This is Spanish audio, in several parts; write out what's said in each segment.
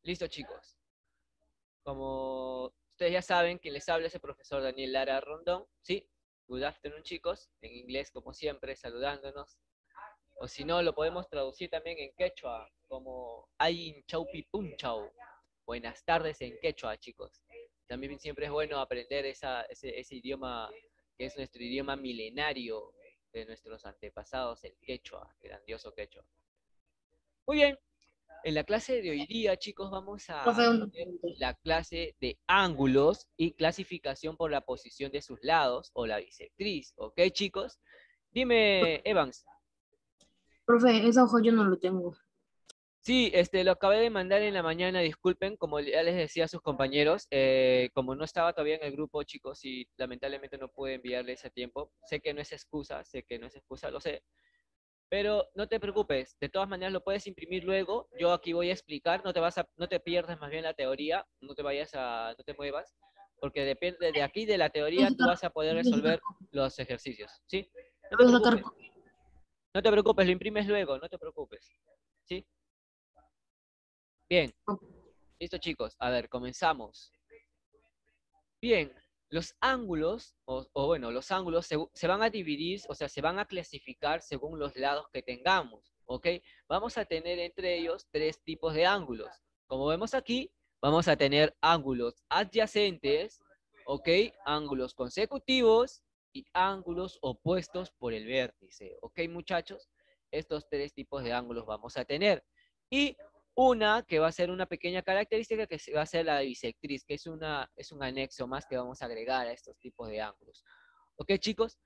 Listo, chicos. Como ustedes ya saben, quien les habla es el profesor Daniel Lara Rondón. Sí, good afternoon, chicos. En inglés, como siempre, saludándonos. O si no, lo podemos traducir también en quechua, como Ayin Chaupi Punchau. Buenas tardes en quechua, chicos. También siempre es bueno aprender ese idioma que es nuestro idioma milenario de nuestros antepasados, el quechua, el grandioso quechua. Muy bien, en la clase de hoy día, chicos, vamos a Profe, una tener pregunta. la clase de ángulos y clasificación por la posición de sus lados o la bisectriz. ¿Ok, chicos? Dime, Evans. Profe, esa hoja yo no lo tengo. Sí, lo acabé de mandar en la mañana, disculpen, como ya les decía a sus compañeros, como no estaba todavía en el grupo, chicos, y lamentablemente no pude enviarles a tiempo. Sé que no es excusa, sé que no es excusa, lo sé, pero no te preocupes, de todas maneras lo puedes imprimir luego. Yo aquí voy a explicar, no te pierdas más bien la teoría, no te muevas, porque depende de aquí de la teoría tú vas a poder Voy a sacar, resolver los ejercicios, ¿sí? No te voy a sacar preocupes, no te preocupes, lo imprimes luego, no te preocupes, ¿sí? Bien, listo, chicos, a ver, comenzamos. Bien, los ángulos, bueno, los ángulos se van a dividir, o sea, se van a clasificar según los lados que tengamos, ¿ok? Vamos a tener entre ellos tres tipos de ángulos. Como vemos aquí, vamos a tener ángulos adyacentes, ¿ok? Ángulos consecutivos y ángulos opuestos por el vértice, ¿ok, muchachos? Estos tres tipos de ángulos vamos a tener. Y una que va a ser una pequeña característica que va a ser la bisectriz, que es un anexo más que vamos a agregar a estos tipos de ángulos. ¿Ok, chicos?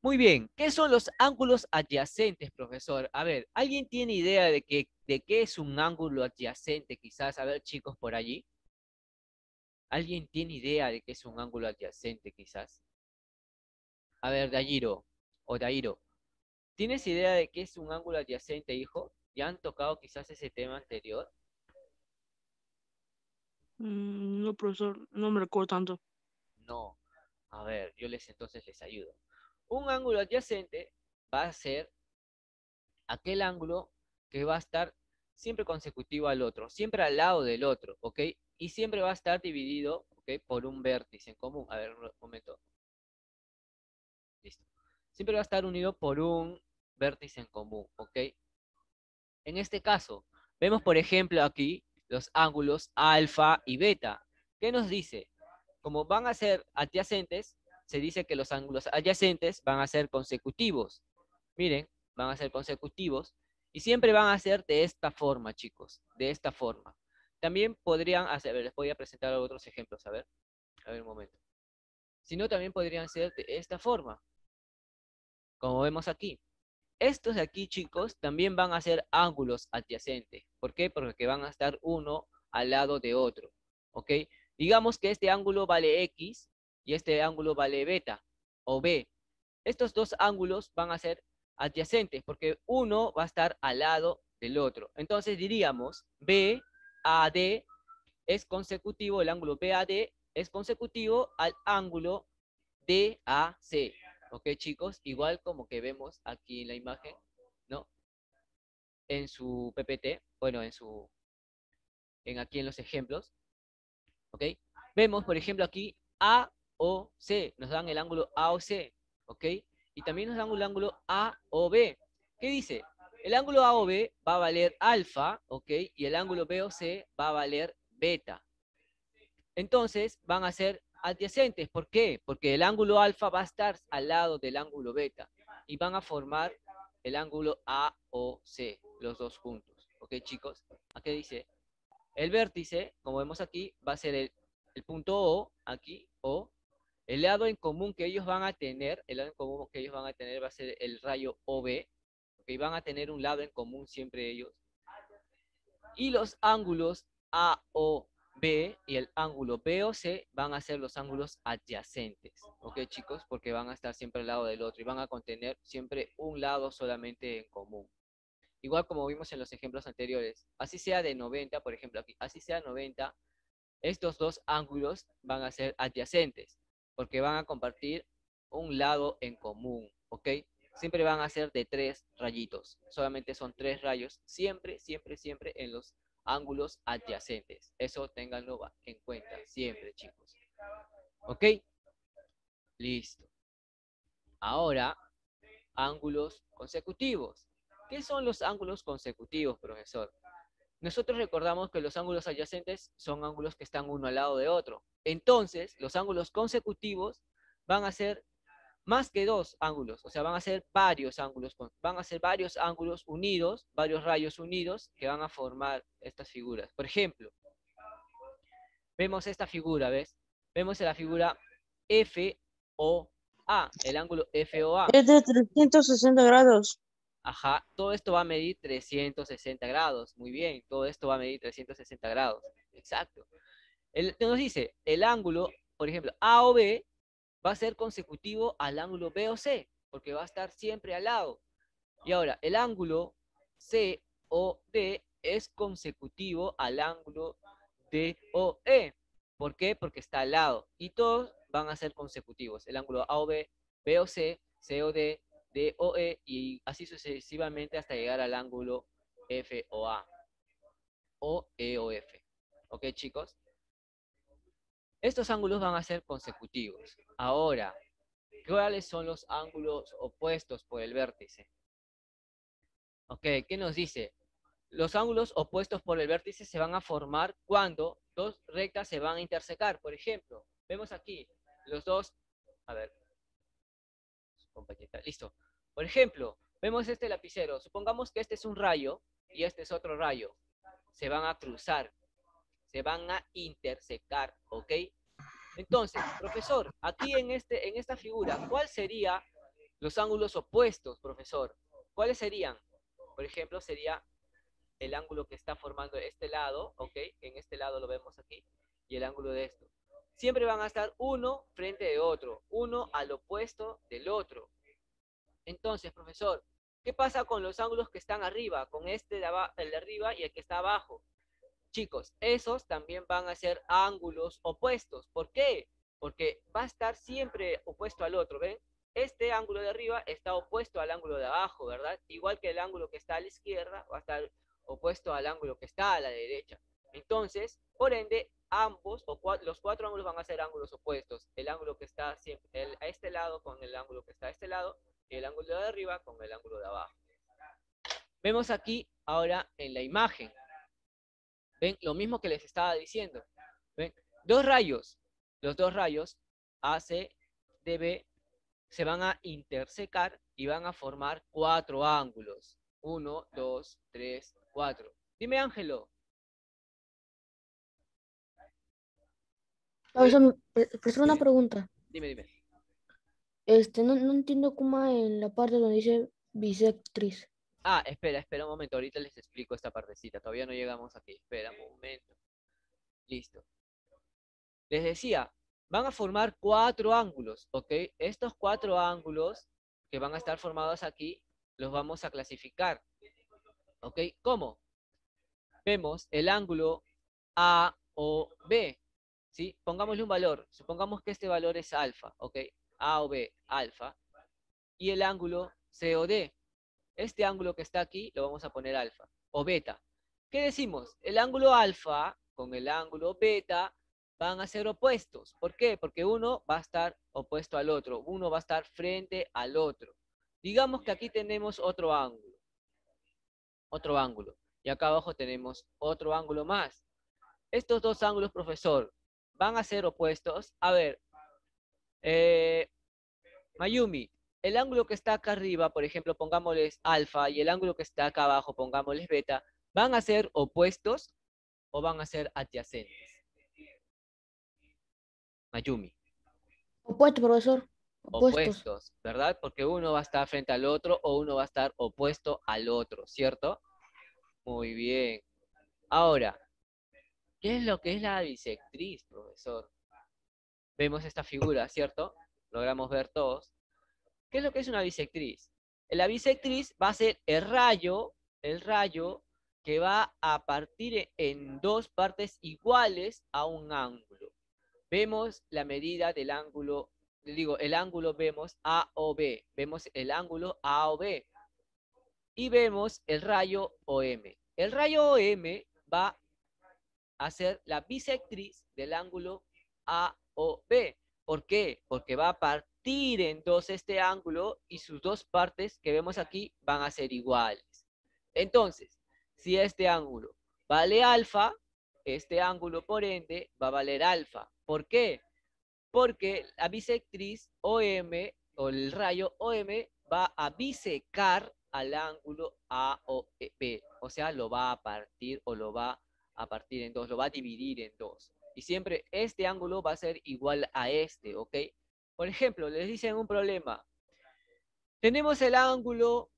Muy bien. ¿Qué son los ángulos adyacentes, profesor? A ver, ¿alguien tiene idea de qué es un ángulo adyacente? Quizás, a ver, chicos, por allí. ¿Alguien tiene idea de qué es un ángulo adyacente, quizás? A ver, Dairo o Dairo, ¿tienes idea de qué es un ángulo adyacente, hijo? ¿Ya han tocado quizás ese tema anterior? No, profesor, no me recuerdo tanto. No. A ver, entonces les ayudo. Un ángulo adyacente va a ser aquel ángulo que va a estar siempre consecutivo al otro, siempre al lado del otro, ¿ok? Y siempre va a estar dividido, ¿ok? Por un vértice en común. A ver, un momento. Listo. Siempre va a estar unido por un vértice en común, ¿ok? En este caso, vemos por ejemplo aquí los ángulos alfa y beta. ¿Qué nos dice? Como van a ser adyacentes, se dice que los ángulos adyacentes van a ser consecutivos. Miren, van a ser consecutivos y siempre van a ser de esta forma, chicos, de esta forma. También podrían hacer, les voy a presentar otros ejemplos, a ver un momento. Si no, también podrían ser de esta forma, como vemos aquí. Estos de aquí, chicos, también van a ser ángulos adyacentes. ¿Por qué? Porque van a estar uno al lado de otro. ¿Ok? Digamos que este ángulo vale X y este ángulo vale beta o B. Estos dos ángulos van a ser adyacentes porque uno va a estar al lado del otro. Entonces diríamos BAD es consecutivo, el ángulo BAD es consecutivo al ángulo DAC. ¿Ok, chicos? Igual como que vemos aquí en la imagen, ¿no? En su PPT, bueno, aquí en los ejemplos, ¿ok? Vemos, por ejemplo, aquí AOC, nos dan el ángulo AOC, ¿ok? Y también nos dan el ángulo AOB. ¿Qué dice? El ángulo AOB va a valer alfa, ¿ok? Y el ángulo BOC va a valer beta. Entonces van a ser adyacentes. ¿Por qué? Porque el ángulo alfa va a estar al lado del ángulo beta y van a formar el ángulo AOC, los dos juntos. ¿Ok, chicos? Aquí dice, el vértice, como vemos aquí, va a ser el punto O, aquí, O. El lado en común que ellos van a tener, el lado en común que ellos van a tener va a ser el rayo OB. ¿Ok? Van a tener un lado en común siempre ellos. Y los ángulos AOB y el ángulo BOC van a ser los ángulos adyacentes, ¿ok, chicos? Porque van a estar siempre al lado del otro y van a contener siempre un lado solamente en común. Igual como vimos en los ejemplos anteriores, así sea de 90, por ejemplo aquí, así sea 90, estos dos ángulos van a ser adyacentes, porque van a compartir un lado en común, ¿ok? Siempre van a ser de tres rayitos, solamente son tres rayos, siempre, siempre, siempre en los ángulos adyacentes. Eso ténganlo en cuenta siempre, chicos. ¿Ok? Listo. Ahora, ángulos consecutivos. ¿Qué son los ángulos consecutivos, profesor? Nosotros recordamos que los ángulos adyacentes son ángulos que están uno al lado de otro. Entonces, los ángulos consecutivos van a ser más que dos ángulos, o sea, van a ser varios ángulos, van a ser varios ángulos unidos, varios rayos unidos que van a formar estas figuras. Por ejemplo, vemos esta figura, ¿ves? Vemos en la figura FOA, el ángulo FOA. Es de 360 grados. Ajá, todo esto va a medir 360 grados. Muy bien, todo esto va a medir 360 grados. Exacto. Nos dice, el ángulo, por ejemplo, A o B va a ser consecutivo al ángulo B o C, porque va a estar siempre al lado. Y ahora, el ángulo C o D es consecutivo al ángulo D o E. ¿Por qué? Porque está al lado. Y todos van a ser consecutivos. El ángulo A o B, B o C, C o D, D o E, y así sucesivamente hasta llegar al ángulo F o A, o E o F. ¿Ok, chicos? Estos ángulos van a ser consecutivos. Ahora, ¿cuáles son los ángulos opuestos por el vértice? Ok, ¿qué nos dice? Los ángulos opuestos por el vértice se van a formar cuando dos rectas se van a intersecar. Por ejemplo, vemos aquí los dos, a ver, compañita, listo. Por ejemplo, vemos este lapicero. Supongamos que este es un rayo y este es otro rayo. Se van a cruzar, se van a intersecar, ¿ok? Entonces, profesor, aquí en esta figura, ¿cuál serían los ángulos opuestos, profesor? ¿Cuáles serían? Por ejemplo, sería el ángulo que está formando este lado, ¿ok? En este lado lo vemos aquí, y el ángulo de esto. Siempre van a estar uno frente de otro, uno al opuesto del otro. Entonces, profesor, ¿qué pasa con los ángulos que están arriba? Con el de arriba y el que está abajo. Chicos, esos también van a ser ángulos opuestos. ¿Por qué? Porque va a estar siempre opuesto al otro, ¿ven? Este ángulo de arriba está opuesto al ángulo de abajo, ¿verdad? Igual que el ángulo que está a la izquierda va a estar opuesto al ángulo que está a la derecha. Entonces, por ende, ambos, los cuatro ángulos van a ser ángulos opuestos. El ángulo que está siempre a este lado con el ángulo que está a este lado, y el ángulo de arriba con el ángulo de abajo. Vemos aquí ahora en la imagen. ¿Ven? Lo mismo que les estaba diciendo. ¿Ven? Dos rayos. Los dos rayos AC, DB, se van a intersecar y van a formar cuatro ángulos. 1, 2, 3, 4. Dime, Ángelo. Profesor, una Dime, pregunta. dime. No entiendo cómo en la parte donde dice bisectriz. Ah, espera un momento. Ahorita les explico esta partecita. Todavía no llegamos aquí. Espera un momento. Listo. Les decía, van a formar cuatro ángulos, ¿ok? Estos cuatro ángulos que van a estar formados aquí, los vamos a clasificar, ¿ok? ¿Cómo? Vemos el ángulo A o B, ¿sí? Pongámosle un valor, supongamos que este valor es alfa, ¿ok? A o B, alfa, y el ángulo C o D. Este ángulo que está aquí lo vamos a poner alfa o beta. ¿Qué decimos? El ángulo alfa con el ángulo beta van a ser opuestos. ¿Por qué? Porque uno va a estar opuesto al otro, uno va a estar frente al otro. Digamos que aquí tenemos otro ángulo, y acá abajo tenemos otro ángulo más. Estos dos ángulos, profesor, van a ser opuestos. A ver, Mayumi, el ángulo que está acá arriba, por ejemplo, pongámosles alfa, y el ángulo que está acá abajo, pongámosles beta, ¿van a ser opuestos o van a ser adyacentes? Mayumi, Opuesto, profesor. Opuestos. opuestos, ¿verdad? Porque uno va a estar frente al otro o uno va a estar opuesto al otro, ¿cierto? Muy bien. Ahora, ¿qué es lo que es la bisectriz, profesor? Vemos esta figura, ¿cierto? Logramos ver todos. ¿Qué es lo que es una bisectriz? La bisectriz va a ser el rayo que va a partir en dos partes iguales a un ángulo. Vemos la medida del ángulo, digo, el ángulo vemos A o B, vemos el ángulo A o B y vemos el rayo OM. El rayo OM va a ser la bisectriz del ángulo AOB. ¿Por qué? Porque va a partir en dos este ángulo y sus dos partes que vemos aquí van a ser iguales. Entonces, si este ángulo vale alfa, este ángulo por ende va a valer alfa. ¿Por qué? Porque la bisectriz OM o el rayo OM va a bisecar al ángulo AOB. O sea, lo va a partir o lo va a partir en dos, lo va a dividir en dos. Y siempre este ángulo va a ser igual a este, ¿ok? Por ejemplo, les dicen un problema. Tenemos el ángulo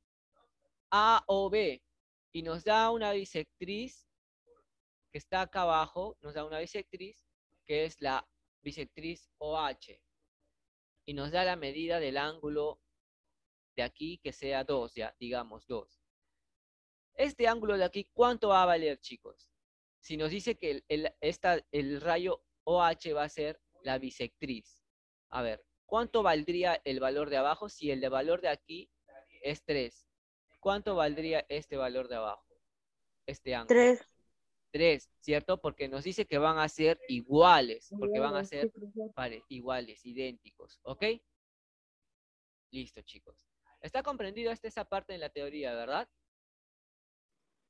AOB y nos da una bisectriz que está acá abajo, nos da una bisectriz que es la bisectriz OH. Y nos da la medida del ángulo de aquí que sea 2, ya, digamos 2. Este ángulo de aquí, ¿cuánto va a valer, chicos? Si nos dice que el rayo OH va a ser la bisectriz. A ver, ¿cuánto valdría el valor de abajo si el de valor de aquí es 3? ¿Cuánto valdría este valor de abajo? Este ángulo. 3. 3, ¿cierto? Porque nos dice que van a ser iguales, porque van a Iguales, ser sí, profesor. iguales, idénticos, ¿ok? Listo, chicos. ¿Está comprendido esa parte de la teoría, verdad?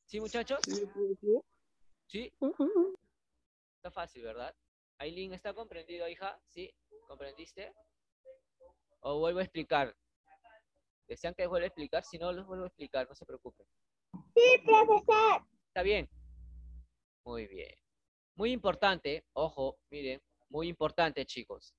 ¿Sí, muchachos? ¿Sí? Está fácil, ¿verdad? Aileen, ¿está comprendido, hija? ¿Sí? ¿Comprendiste? ¿O vuelvo a explicar? ¿Desean que les vuelva a explicar? Si no, los vuelvo a explicar, no se preocupen. Sí, profesor. ¿Está bien? Muy bien. Muy importante, ojo, miren, muy importante, chicos.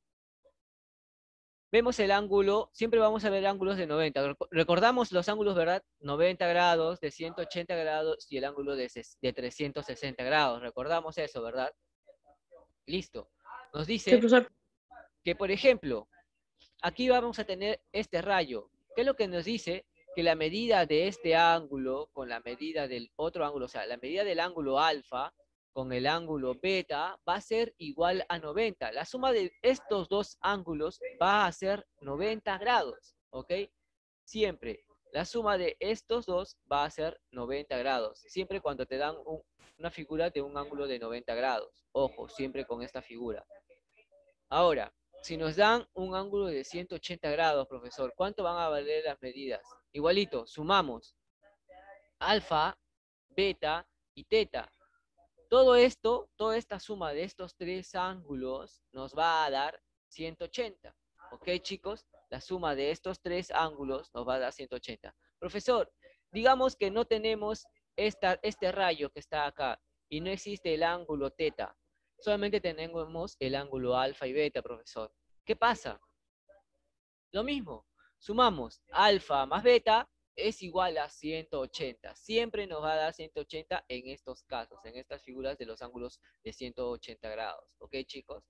Vemos el ángulo, siempre vamos a ver ángulos de 90. Recordamos los ángulos, ¿verdad? 90 grados, de 180 grados y el ángulo de 360 grados. Recordamos eso, ¿verdad? Listo. Nos Sí, dice profesor. que, por ejemplo, aquí vamos a tener este rayo. ¿Qué es lo que nos dice? Que la medida de este ángulo con la medida del otro ángulo, o sea, la medida del ángulo alfa con el ángulo beta va a ser igual a 90. La suma de estos dos ángulos va a ser 90 grados, ¿ok? Siempre. La suma de estos dos va a ser 90 grados. Siempre cuando te dan una figura de un ángulo de 90 grados. Ojo, siempre con esta figura. Ahora, si nos dan un ángulo de 180 grados, profesor, ¿cuánto van a valer las medidas? Igualito, sumamos alfa, beta y teta. Todo esto, toda esta suma de estos tres ángulos nos va a dar 180. ¿Ok, chicos? La suma de estos tres ángulos nos va a dar 180. Profesor, digamos que no tenemos este rayo que está acá y no existe el ángulo teta. Solamente tenemos el ángulo alfa y beta, profesor. ¿Qué pasa? Lo mismo. Sumamos alfa más beta es igual a 180. Siempre nos va a dar 180 en estos casos, en estas figuras de los ángulos de 180 grados. ¿Ok, chicos?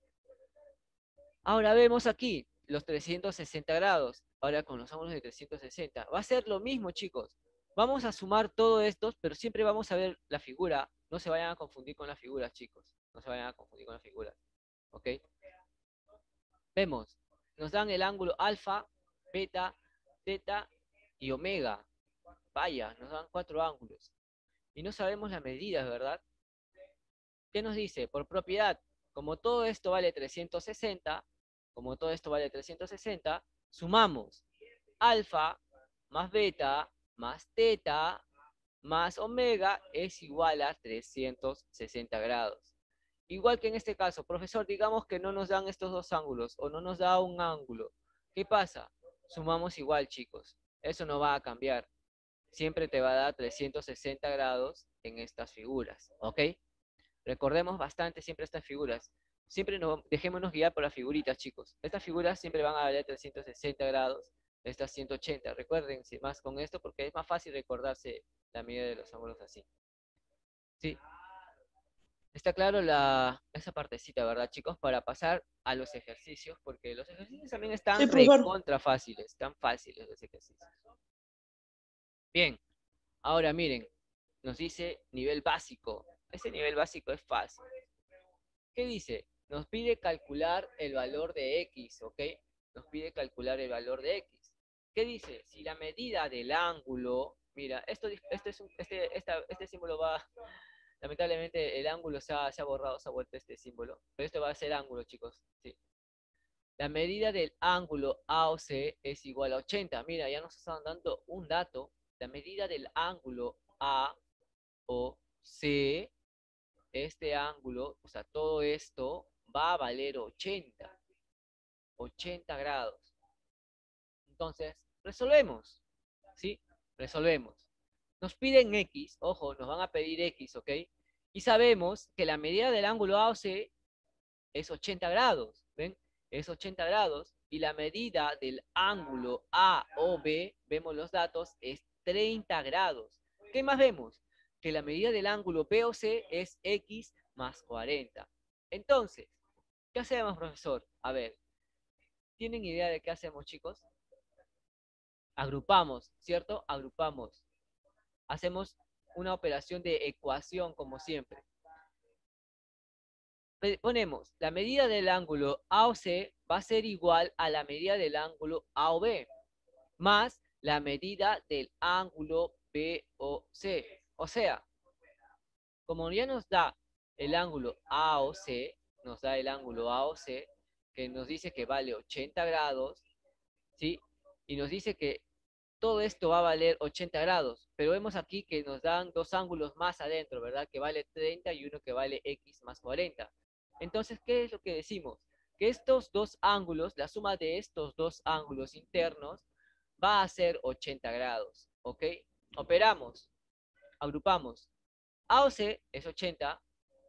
Ahora vemos aquí los 360 grados. Ahora con los ángulos de 360. Va a ser lo mismo, chicos. Vamos a sumar todo esto, pero siempre vamos a ver la figura. No se vayan a confundir con las figuras, chicos. No se vayan a confundir con las figuras. ¿Ok? Vemos. Nos dan el ángulo alfa, beta, teta y omega. Vaya, nos dan 4 ángulos. Y no sabemos las medidas, ¿verdad? ¿Qué nos dice? Por propiedad, como todo esto vale 360, como todo esto vale 360, sumamos alfa más beta más teta más omega es igual a 360 grados. Igual que en este caso, profesor, digamos que no nos dan estos dos ángulos o no nos da un ángulo. ¿Qué pasa? Sumamos igual, chicos. Eso no va a cambiar. Siempre te va a dar 360 grados en estas figuras, ¿ok? Recordemos bastante siempre estas figuras. Siempre dejémonos guiar por las figuritas, chicos. Estas figuras siempre van a valer 360 grados, estas 180. Recuérdense más con esto porque es más fácil recordarse la medida de los ángulos así. Sí. Está claro esa partecita, ¿verdad, chicos? Para pasar a los ejercicios, porque los ejercicios también Sí, están profesor. recontra fáciles, están fáciles los ejercicios. Bien, ahora miren, nos dice nivel básico. Ese nivel básico es fácil. ¿Qué dice? Nos pide calcular el valor de X, ¿ok? Nos pide calcular el valor de X. ¿Qué dice? Si la medida del ángulo, mira, este símbolo va Lamentablemente el ángulo se ha borrado, se ha vuelto este símbolo. Pero esto va a ser ángulo, chicos. Sí. La medida del ángulo AOC es igual a 80. Mira, ya nos están dando un dato. La medida del ángulo AOC, este ángulo, o sea, todo esto va a valer 80. 80 grados. Entonces, resolvemos. ¿Sí? Resolvemos. Nos piden X, ojo, nos van a pedir X, ¿ok? Y sabemos que la medida del ángulo AOC es 80 grados, ¿ven? Es 80 grados. Y la medida del ángulo AOB, vemos los datos, es 30 grados. ¿Qué más vemos? Que la medida del ángulo BOC es X más 40. Entonces, ¿qué hacemos, profesor? A ver, ¿tienen idea de qué hacemos, chicos? Agrupamos, ¿cierto? Agrupamos. Hacemos una operación de ecuación, como siempre. Ponemos, la medida del ángulo AOC va a ser igual a la medida del ángulo AOB, más la medida del ángulo BOC. O sea, como ya nos da el ángulo AOC, nos da el ángulo AOC, que nos dice que vale 80 grados, ¿sí? Y nos dice que todo esto va a valer 80 grados, pero vemos aquí que nos dan dos ángulos más adentro, ¿verdad? Que vale 30 y uno que vale X más 40. Entonces, ¿qué es lo que decimos? Que estos dos ángulos, la suma de estos dos ángulos internos, va a ser 80 grados, ¿ok? Operamos, agrupamos. AOC es 80,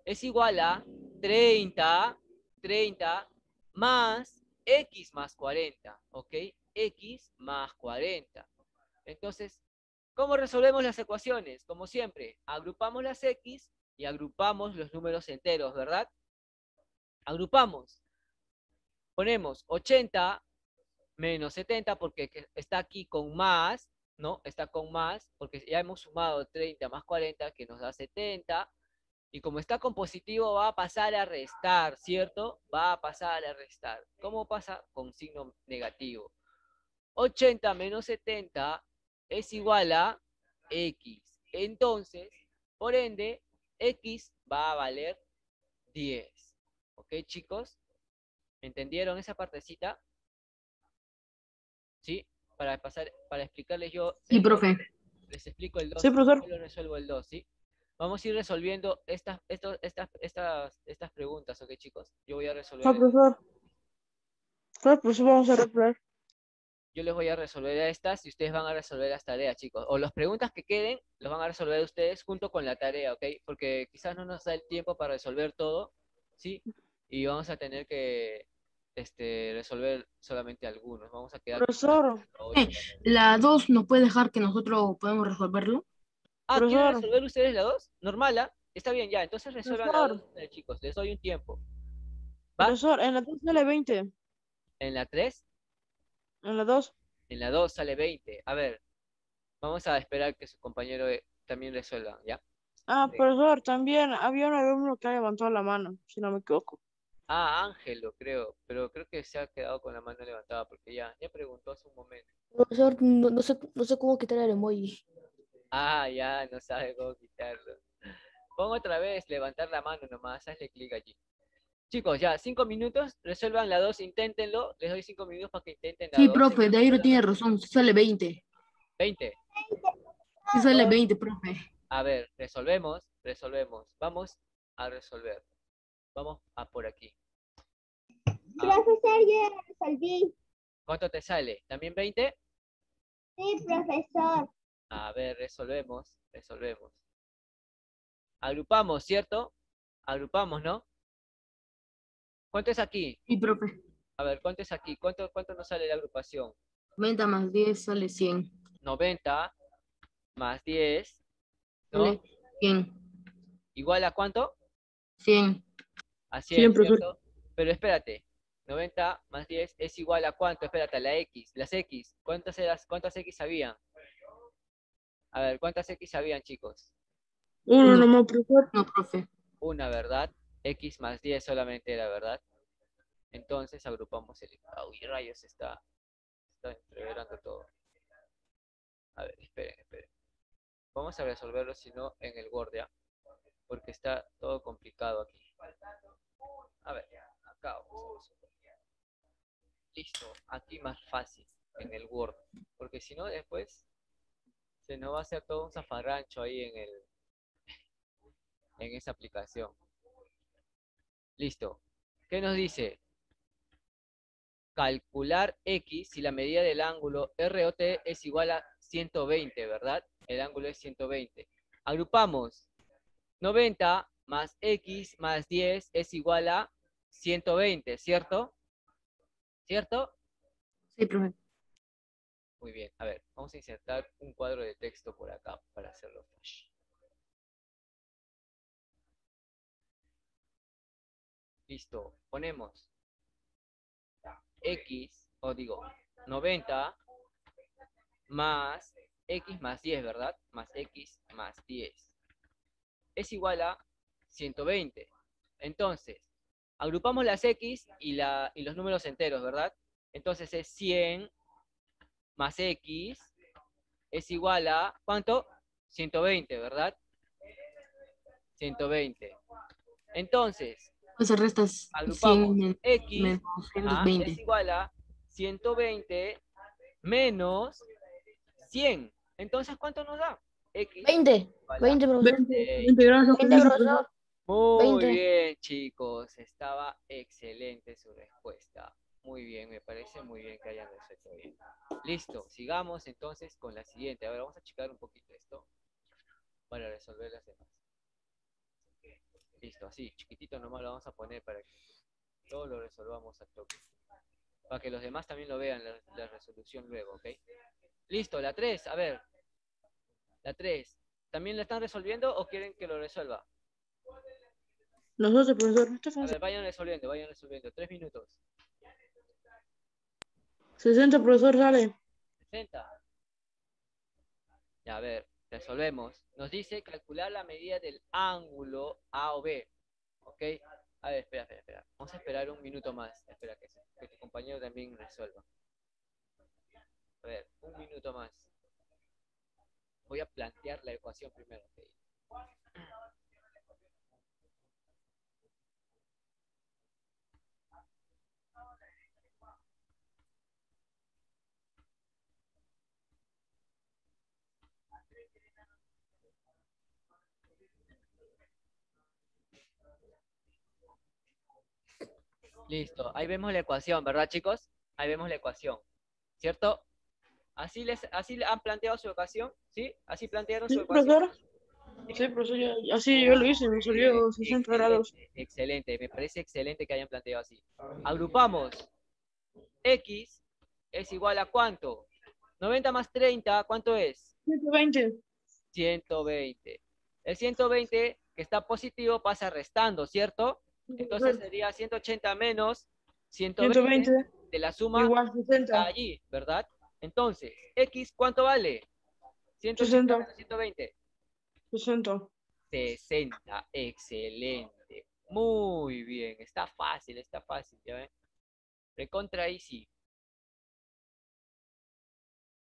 es igual a 30 más X más 40, ¿ok? X más 40. Entonces, ¿cómo resolvemos las ecuaciones? Como siempre, agrupamos las X y agrupamos los números enteros, ¿verdad? Agrupamos. Ponemos 80 menos 70 porque está aquí con más, ¿no? Está con más porque ya hemos sumado 30 más 40 que nos da 70. Y como está con positivo va a pasar a restar, ¿cierto? Va a pasar a restar. ¿Cómo pasa? Con signo negativo. 80 menos 70 es igual a X. Entonces, por ende, X va a valer 10. ¿Ok, chicos? ¿Entendieron esa partecita? ¿Sí? Para explicarles yo Sí, el 2, profe. les explico el 2 Sí, y profesor. yo lo resuelvo el 2, ¿sí? Vamos a ir resolviendo estas preguntas, ¿ok, chicos? Yo voy a resolver No, profesor. Claro, profesor, vamos a reprobar. Yo les voy a resolver estas y ustedes van a resolver las tareas, chicos. O las preguntas que queden, los van a resolver ustedes junto con la tarea, ¿ok? Porque quizás no nos da el tiempo para resolver todo, ¿sí? Y vamos a tener que resolver solamente algunos. Vamos a quedar con Profesor, 8. La 2 nos puede dejar que nosotros podemos resolverlo. Ah, ¿quieren profesor, resolver ustedes la 2? Normal, ¿ah? Está bien, ya. Entonces resuelvan la 2, profesor, chicos. Les doy un tiempo. ¿Va? profesor, en la 2 sale 20. En la 3, En la 2. en la 2 sale 20. A ver, vamos a esperar que su compañero también resuelva, ¿ya? Ah, profesor, también había un alumno que ha levantado la mano, si no me equivoco. Ah, Ángelo, creo, pero creo que se ha quedado con la mano levantada porque ya preguntó hace un momento. Profesor, no sé cómo quitar el emoji. Ah, ya, no sabe cómo quitarlo. Pon otra vez, levantar la mano nomás, hazle clic allí. Chicos, ya, 5 minutos, resuelvan la 2, inténtenlo. Les doy 5 minutos para que intenten la Sí, 2. profe, Dairo tiene razón. Sí sale 20. 20. Sí sale 20, profe. A ver, resolvemos. Vamos a resolver. Vamos a por aquí. Ah, Profesor, yo ya resolví. ¿cuánto te sale? ¿También 20? Sí, profesor. A ver, resolvemos. Agrupamos, ¿cierto? Agrupamos, ¿no? ¿Cuánto es aquí? Sí, profe. A ver, ¿cuánto es aquí? ¿Cuánto nos sale la agrupación? 90 más 10 sale 100. 90 más 10, ¿no? Sale 100. ¿Igual a cuánto? 100. A 100, Sí, profesor. ¿cierto? Pero espérate, 90 más 10 es igual a cuánto? Espérate, a la X. Las X, ¿cuántas X habían? A ver, ¿cuántas X habían, chicos? Uno Uno. nomás, profesor. No, profe. Una, ¿verdad? X más 10 solamente era, ¿verdad? Entonces agrupamos el... Uy, rayos, está entreverando todo. A ver, esperen. Vamos a resolverlo, si no, en el Word, ¿ya? porque está todo complicado aquí. A ver, acá vamos a resolver. Listo, aquí más fácil, en el Word, porque si no después se nos va a hacer todo un zafarrancho ahí en esa aplicación. Listo. ¿Qué nos dice? Calcular X si la medida del ángulo ROT es igual a 120, ¿verdad? El ángulo es 120. Agrupamos 90 más X más 10 es igual a 120, ¿cierto? ¿Cierto? Sí, profe. Muy bien. A ver, vamos a insertar un cuadro de texto por acá para hacerlo flash. Listo. Ponemos X, o digo, 90 más X más 10, ¿verdad? Más X más 10. Es igual a 120. Entonces, agrupamos las X y los números enteros, ¿verdad? Entonces es 100 más X es igual a, ¿cuánto? 120, ¿verdad? 120. Entonces, Entonces restas agrupamos 100 X menos es 220. igual a 120 menos 100. Entonces, ¿cuánto nos da? X 20. igual a 20, profesor. 20 grados. 20, profesor. Muy 20. bien, chicos. Estaba excelente su respuesta. Muy bien, me parece muy bien que hayan resuelto bien. Listo, sigamos entonces con la siguiente. A ver, vamos a achicar un poquito esto para resolver las demás. Listo, así, chiquitito nomás lo vamos a poner para que todo lo resolvamos a toque. Para que los demás también lo vean, la resolución luego, ¿ok? Listo, la 3, a ver. La 3. ¿También la están resolviendo o quieren que lo resuelva? Nosotros, profesor, está A fácil. ver, vayan resolviendo. 3 minutos. 60, profesor, sale. 60. Ya, a ver, resolvemos. Nos dice calcular la medida del ángulo A o B. ¿Ok? A ver, espera. Vamos a esperar un minuto más. Espera que tu compañero también resuelva. A ver, un minuto más. Voy a plantear la ecuación primero. ¿Ok? Listo, ahí vemos la ecuación, ¿verdad, chicos? Ahí vemos la ecuación, ¿cierto? ¿Así han planteado su ecuación? ¿Sí? ¿Así plantearon Sí, su ecuación? profesor. Sí, profesor, así yo lo hice, me salió 60 grados. Excelente, me parece excelente que hayan planteado así. Agrupamos. X es igual a ¿cuánto? 90 más 30, ¿cuánto es? 120. 120. El 120 que está positivo pasa restando, ¿cierto? Entonces sería 180 menos 120 120 de la suma igual que está 60. allí, ¿verdad? Entonces, X, ¿cuánto vale? 180 60. menos 120. 60. 60, excelente. Muy bien, está fácil, ¿ya ven? Recontra easy.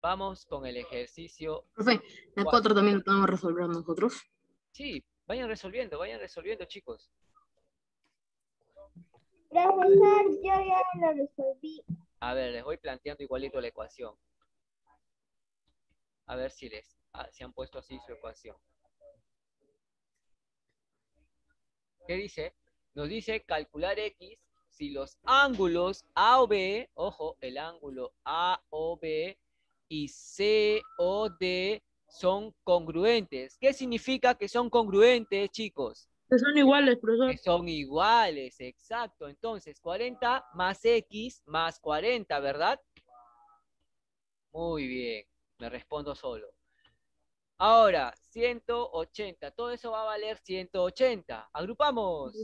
Vamos con el ejercicio. Profe, la 4 también lo podemos resolver nosotros. Sí, vayan resolviendo, chicos. Profesor, yo ya lo resolví. A ver, les voy planteando igualito la ecuación. A ver si si han puesto así su ecuación. ¿Qué dice? Nos dice calcular X si los ángulos A o B, ojo, el ángulo A o B y C o D son congruentes. ¿Qué significa que son congruentes, chicos? Que son iguales, profesor. Que son iguales, exacto. Entonces, 40 más X más 40, ¿verdad? Muy bien, me respondo solo. Ahora, 180, todo eso va a valer 180. Agrupamos.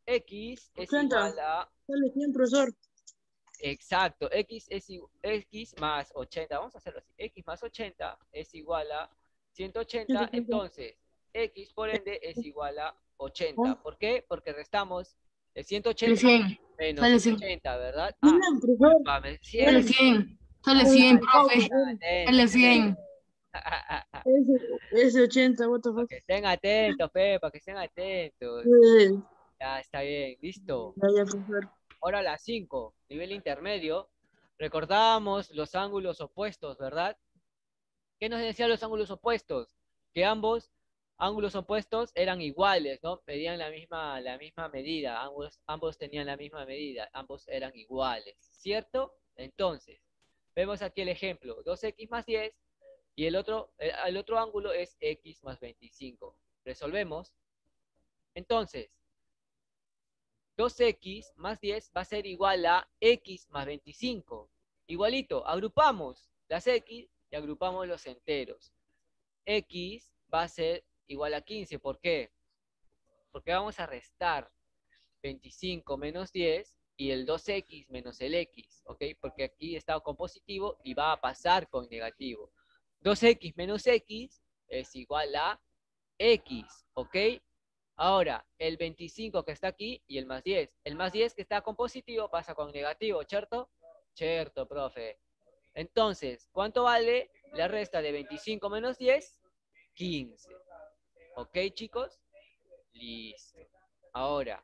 X es 80. igual a... Sale 100, profesor. Exacto, X más 80. Vamos a hacerlo así. X más 80 es igual a 180. 180. Entonces, X por ende es igual a 80. ¿Por qué? Porque restamos el 180 Sale 100. menos Sale 100. 180, ¿verdad? Bien, profesor. Discúlpame, Sale 100. 100. Sale 100, profe. Sale 100. Ese 80, what the fuck. Que estén atentos, Pepa, que estén atentos. Eh, Ya, está bien, listo. ya, profesor. Ahora la 5, nivel intermedio. Recordábamos los ángulos opuestos, ¿verdad? ¿Qué nos decían los ángulos opuestos? Que ambos ángulos opuestos eran iguales, ¿no? Medían la misma medida, ambos tenían la misma medida, ambos eran iguales, ¿cierto? Entonces, vemos aquí el ejemplo, 2x más 10 y el otro ángulo es x más 25. Resolvemos. Entonces, 2x más 10 va a ser igual a x más 25. Igualito, agrupamos las x y agrupamos los enteros. X va a ser igual a 15. ¿Por qué? Porque vamos a restar 25 menos 10 y el 2x menos el x, ¿ok? Porque aquí está con positivo y va a pasar con negativo. 2x menos x es igual a x, ¿ok? Ahora, el 25 que está aquí y el más 10. El más 10 que está con positivo pasa con negativo, ¿cierto? Cierto, profe. Entonces, ¿cuánto vale la resta de 25 menos 10? 15. ¿Ok, chicos? Listo. Ahora,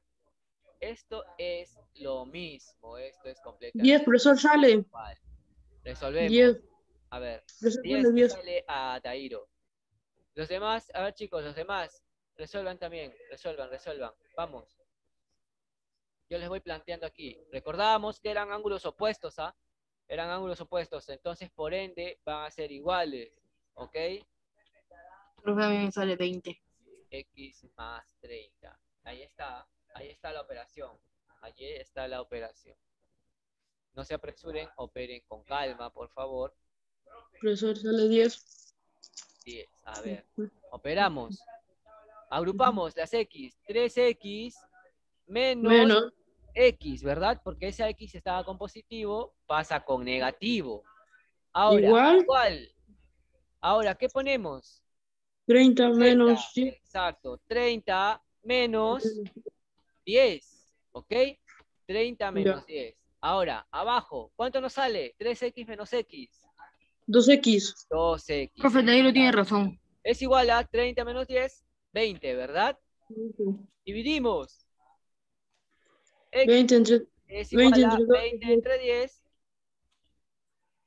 esto es lo mismo. Esto es completamente 10, profesor, sale. igual. Resolvemos. 10. A ver, Profesor, 10 sale que 10. sale a Tairo. Los demás, a ver, chicos, los demás, resuelvan también. Resuelvan. Vamos. Yo les voy planteando aquí. Recordábamos que eran ángulos opuestos, ¿ah? Eran ángulos opuestos. Entonces, por ende, van a ser iguales. ¿Ok? Profe, a mí me sale 20. X más 30. Ahí está la operación. Allí está la operación. No se apresuren, operen con calma, por favor. Profesor, sale 10. 10. A ver, operamos. Agrupamos las X. 3X menos Menos. X, ¿verdad? Porque esa X estaba con positivo, pasa con negativo. Ahora, Igual. igual. Ahora, ¿qué ponemos? 30 30. menos 10. Exacto. 30 menos 10, ¿ok? 30 menos 10. Ahora, abajo, ¿cuánto nos sale? 3x menos x. 2x. 2x. Profe, Dairo tiene razón. Es igual a 30 menos 10, 20, ¿verdad? Dividimos. X 20 entre, es 20 igual a entre 2. 20 entre 10.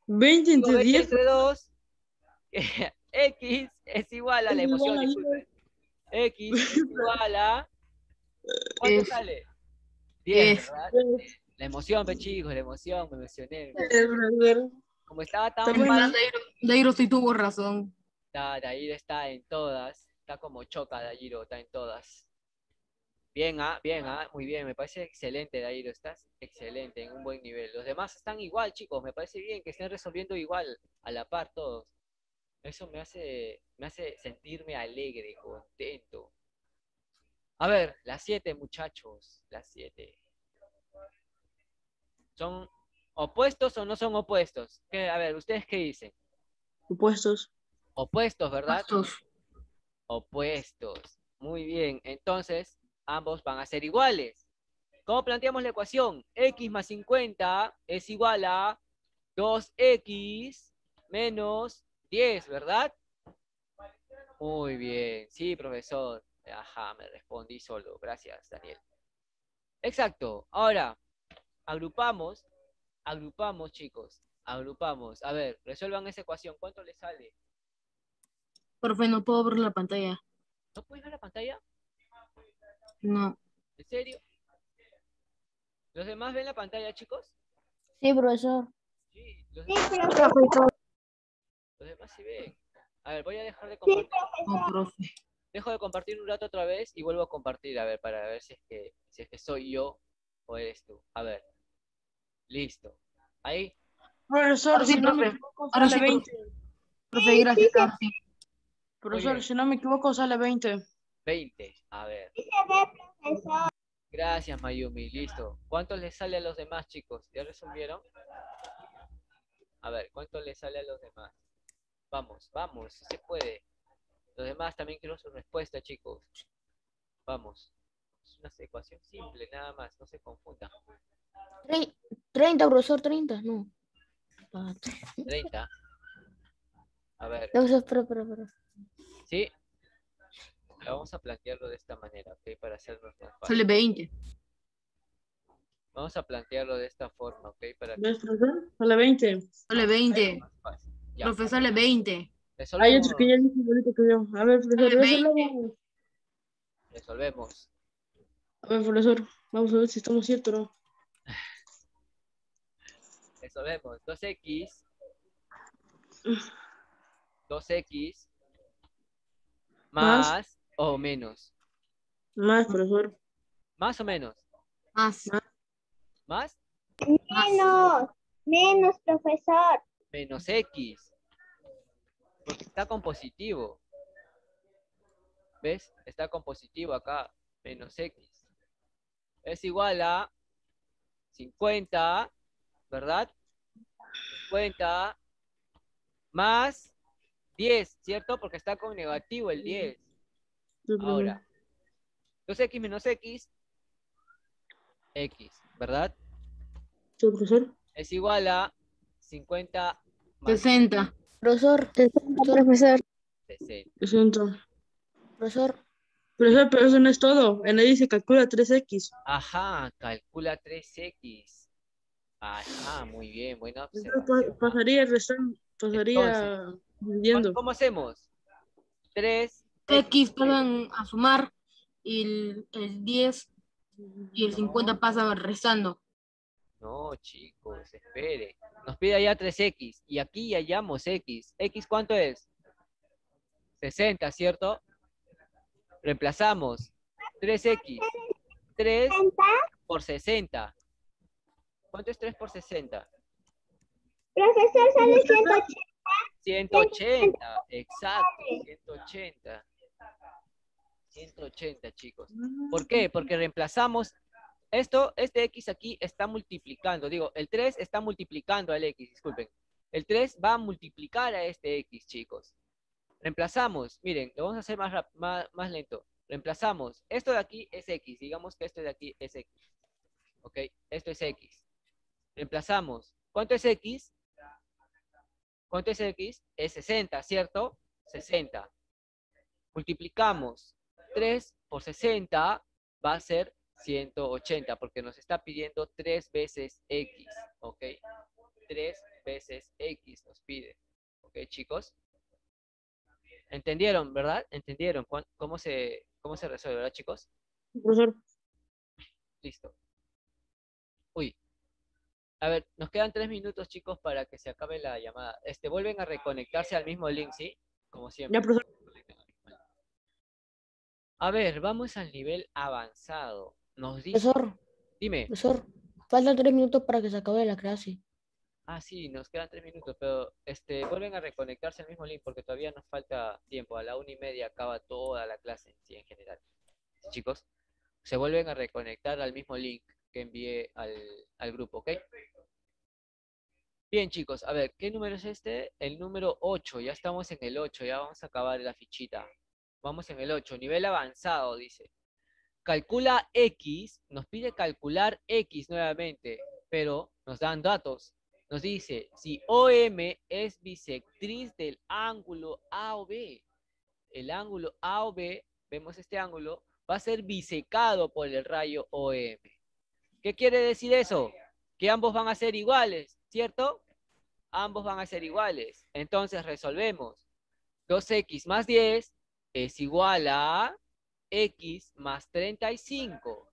20 Digo, entre 20 10. entre 2. X es igual a la Es emoción, igual a disculpen. X es igual a... ¿Cuánto 10. sale? 10, 10. ¿verdad? La emoción, pe chicos, la emoción, me emocioné. Profesor. Como estaba tan Estamos fácil, Dairo sí tuvo razón. Dairo está en todas. Está como choca, Dairo, está en todas. Bien, bien, muy bien. Me parece excelente, Dairo. Estás excelente, en un buen nivel. Los demás están igual, chicos. Me parece bien que estén resolviendo igual, a la par todos. Eso me hace sentirme alegre, contento. A ver, las 7, muchachos. Las 7. ¿Son opuestos o no son opuestos? A ver, ¿ustedes qué dicen? Opuestos. Opuestos, ¿verdad? Opuestos. Opuestos. Muy bien. Entonces, ambos van a ser iguales. ¿Cómo planteamos la ecuación? X más 50 es igual a 2x menos 10, ¿verdad? Muy bien. Sí, profesor. Ajá, me respondí solo. Gracias, Daniel. Exacto. Ahora, agrupamos, chicos. Agrupamos. A ver, resuelvan esa ecuación. ¿Cuánto les sale? Profe, no puedo ver la pantalla. ¿No puedes ver la pantalla? No. ¿En serio? ¿Los demás ven la pantalla, chicos? Sí, profesor. Sí, los Sí, demás, profesor. los demás sí ven. A ver, voy a dejar de compartir. No, profe. Dejo de compartir un rato otra vez y vuelvo a compartir, a ver, para ver si es que soy yo o eres tú. A ver. Listo. Ahí. Profesor, Ahora sí, si no me profe. equivoco, Ahora sale sí, 20. profe, gracias. Ahora sí. Profesor, bien. si no me equivoco, sale 20. 20. A ver. Sí se ve, profesor. Gracias, Mayumi. Listo. ¿Cuánto les sale a los demás, chicos? ¿Ya resolvieron? A ver, ¿cuánto les sale a los demás? Vamos, vamos, si se puede. Los demás también quiero su respuesta, chicos. Vamos. Es una ecuación simple, nada más, no se confundan. 30, profesor, 30. No. 30. A ver, No, espera. ¿sí? Vamos a plantearlo de esta manera, ¿ok? Para hacernos más fácil. Sale 20. Vamos a plantearlo de esta forma, ¿ok? Para que ¿Ves, profesor? Sale 20. Sale 20. más fácil. Ya, Profe, sale 20. Hay otro que resolvemos. ya dice igualito que yo. A ver, profesor, resolvamos. Resolvemos. A ver, profesor, vamos a ver si estamos ciertos o no. Resolvemos. 2x Más, más o menos. más, profesor. Más o menos. Más. Más Menos, profesor. menos x. Porque está con positivo. ¿Ves? Está con positivo acá. Menos x. Es igual a 50, ¿verdad? 50 más 10, ¿cierto? Porque está con negativo el 10. Sí, profesor. Ahora, 2x menos x, ¿verdad? Sí, profesor. Es igual a 50 más 60. Profesor, Profesor. 60. Lo siento. profesor, Profesor, pero eso no es todo. En ahí se calcula 3x. Ajá, calcula 3x. Ajá, muy bien, buena Entonces observación. pasaría restando, Entonces, pasaría dividiendo. ¿cómo hacemos? 3x. X pasan a sumar y el 10 y el 50 pasan restando. No, chicos, espere. Nos pide allá 3x y aquí hallamos x. ¿X cuánto es? 60, ¿cierto? Reemplazamos 3x. 3 por 60. ¿Cuánto es 3 por 60? Profesor, sale 180. 180, exacto, 180. 180, chicos. ¿Por qué? Porque reemplazamos esto, este x aquí está multiplicando. Digo, el 3 está multiplicando al x, disculpen. El 3 va a multiplicar a este x, chicos. Reemplazamos, miren, lo vamos a hacer más lento. Reemplazamos, esto de aquí es x, digamos que esto de aquí es x. ¿Ok? Esto es x. Reemplazamos. ¿Cuánto es x? ¿Cuánto es x? Es 60, ¿cierto? 60. Multiplicamos 3 por 60, va a ser 180, porque nos está pidiendo 3 veces x, ¿ok? 3 veces x nos pide, ¿ok, chicos? ¿Entendieron, verdad? ¿Entendieron cómo se resuelve, verdad, chicos? Profesor, Listo. Uy, a ver, nos quedan 3 minutos, chicos, para que se acabe la llamada. Vuelven a reconectarse al mismo link, ¿sí? Como siempre. ya, profesor. A ver, vamos al nivel avanzado. Nos dice, profesor, dime. profesor. Faltan 3 minutos para que se acabe la clase. Ah, sí, nos quedan 3 minutos, pero vuelven a reconectarse al mismo link porque todavía nos falta tiempo. A la 1:30 acaba toda la clase, sí, en general. Chicos, se vuelven a reconectar al mismo link que envié al grupo, ¿ok? Bien, chicos, a ver, ¿qué número es este? El número 8, ya estamos en el 8, ya vamos a acabar la fichita. Vamos en el 8, nivel avanzado, dice. Calcula X, nos pide calcular X nuevamente, pero nos dan datos. Nos dice, si OM es bisectriz del ángulo AOB, el ángulo AOB, vemos este ángulo, va a ser bisecado por el rayo OM. ¿Qué quiere decir eso? Que ambos van a ser iguales, ¿cierto? Ambos van a ser iguales. Entonces resolvemos. 2x más 10 es igual a x más 35.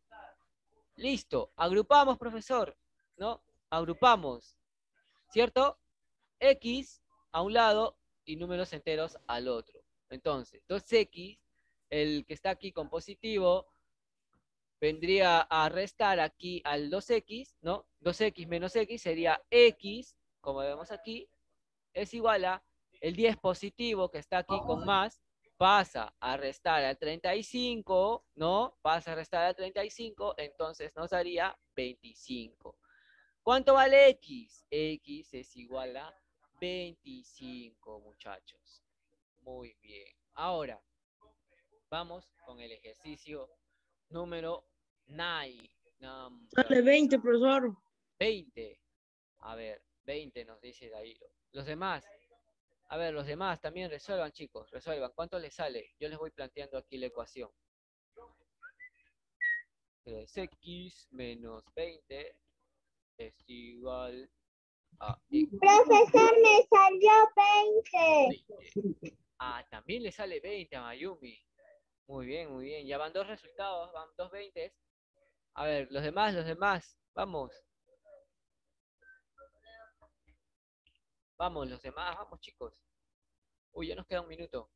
Listo. Agrupamos, profesor. ¿No? Agrupamos. ¿Cierto? X a un lado y números enteros al otro. Entonces, 2x, el que está aquí con positivo, vendría a restar aquí al 2x, ¿no? 2x menos x sería x, como vemos aquí, es igual a el 10 positivo que está aquí con más, pasa a restar al 35, ¿no? Pasa a restar al 35, entonces nos daría 25. ¿Cuánto vale x? X es igual a 25, muchachos. Muy bien. Ahora, vamos con el ejercicio número 9. Sale 20, profesor. 20. A ver, 20 nos dice Dairo. Los demás, A ver, los demás también resuelvan, chicos, resuelvan. ¿Cuánto les sale? Yo les voy planteando aquí la ecuación. 3x menos 20 es igual a x. Profesor, me salió 20. 20. Ah, también le sale 20 a Mayumi. Muy bien, muy bien. Ya van dos resultados, van dos 20. A ver, los demás. Vamos. Vamos, los demás, vamos, chicos. Uy, ya nos queda un minuto.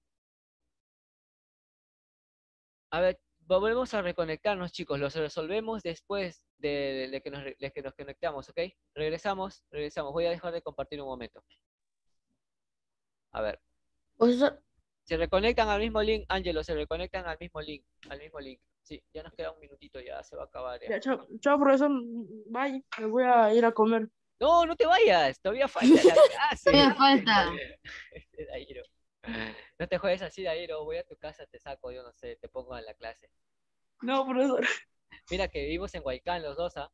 A ver, volvemos a reconectarnos, chicos. Los resolvemos después de que nos conectamos, ¿ok? Regresamos. Voy a dejar de compartir un momento. A ver. Profesor, Se reconectan al mismo link, Ángelo, se reconectan al mismo link, Sí, ya nos queda un minutito, ya se va a acabar. Ya. Ya, chao, chao, profesor. Bye. Me voy a ir a comer. No, no te vayas, todavía falta la clase. Todavía falta. Dairo. No te juegues así, Dairo. Voy a tu casa, te saco, yo no sé, te pongo en la clase. No, profesor. Mira que vivimos en Huaycán los dos, ¿ah?